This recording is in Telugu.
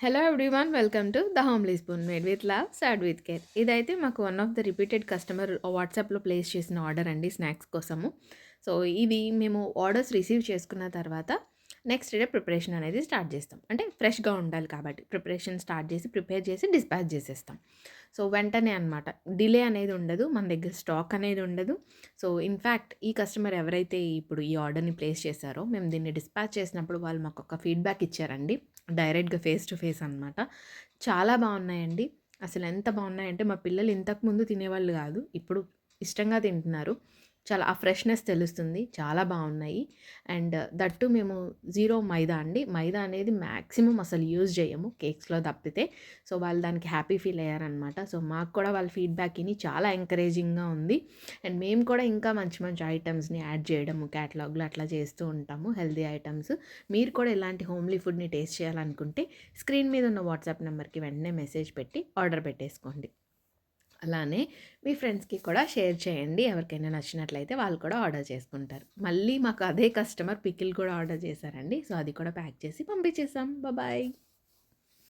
Hello everyone welcome to the homely spoon made with love served with care. ఇదైతే మాకు one of the repeated customer వాట్సాప్లో ప్లేస్ చేసిన ఆర్డర్ అండి, స్నాక్స్ కోసము. సో ఇవి మేము ఆర్డర్స్ రిసీవ్ చేసుకున్న తర్వాత నెక్స్ట్ డే ప్రిపరేషన్ అనేది స్టార్ట్ చేస్తాం. అంటే ఫ్రెష్గా ఉండాలి కాబట్టి ప్రిపరేషన్ స్టార్ట్ చేసి ప్రిపేర్ చేసి డిస్పాచ్ చేసేస్తాం. సో వెంటనే అనమాట, డిలే అనేది ఉండదు, మన దగ్గర స్టాక్ అనేది ఉండదు. సో ఇన్ఫ్యాక్ట్ ఈ కస్టమర్ ఎవరైతే ఇప్పుడు ఈ ఆర్డర్ని ప్లేస్ చేశారో, మేము దీన్ని డిస్పాచ్ చేసినప్పుడు వాళ్ళు మాకు ఒక ఫీడ్బ్యాక్ ఇచ్చారండి, డైరెక్ట్‌గా ఫేస్ టు ఫేస్ అనమాట. చాలా బాగున్నాయండి. అసలు ఎంత బాగున్నాయంటే మా పిల్లలు ఇంతకుముందు తినేవాళ్ళు కాదు, ఇప్పుడు ఇష్టంగా తింటున్నారు. చాలా ఆ ఫ్రెష్‌నెస్ తెలుస్తుంది. చాలా బాగున్నాయి. అండ్ దట్టు మేము జీరో మైదా అండి. మైదా అనేది మ్యాక్సిమం అసలు యూజ్ చేయము కేక్స్‌లో తప్పితే. సో వాళ్ళు దానికి హ్యాపీ ఫీల్ అయ్యారనమాట. సో మాకు కూడా వాళ్ళ ఫీడ్బ్యాక్ ఇని చాలా ఎంకరేజింగ్‌గా ఉంది. అండ్ మేము కూడా ఇంకా మంచి మంచి ఐటెమ్స్‌ని యాడ్ చేయడము క్యాటలాగ్‌లో అట్లా చేస్తూ ఉంటాము, హెల్తీ ఐటెమ్స్. మీరు కూడా ఇలాంటి హోమ్లీ ఫుడ్‌ని టేస్ట్ చేయాలనుకుంటే స్క్రీన్ మీద ఉన్న వాట్సాప్ నెంబర్‌కి వెంటనే మెసేజ్ పెట్టి ఆర్డర్ పెట్టేసుకోండి. అలానే మీ ఫ్రెండ్స్‌కి కూడా షేర్ చేయండి. ఎవరికైనా నచ్చినట్లయితే వాళ్ళు కూడా ఆర్డర్ చేసుకుంటారు. మళ్ళీ మాకు అదే కస్టమర్ పికిల్ కూడా ఆర్డర్ చేశారండి. సో అది కూడా ప్యాక్ చేసి పంపించేసాం. బాయ్.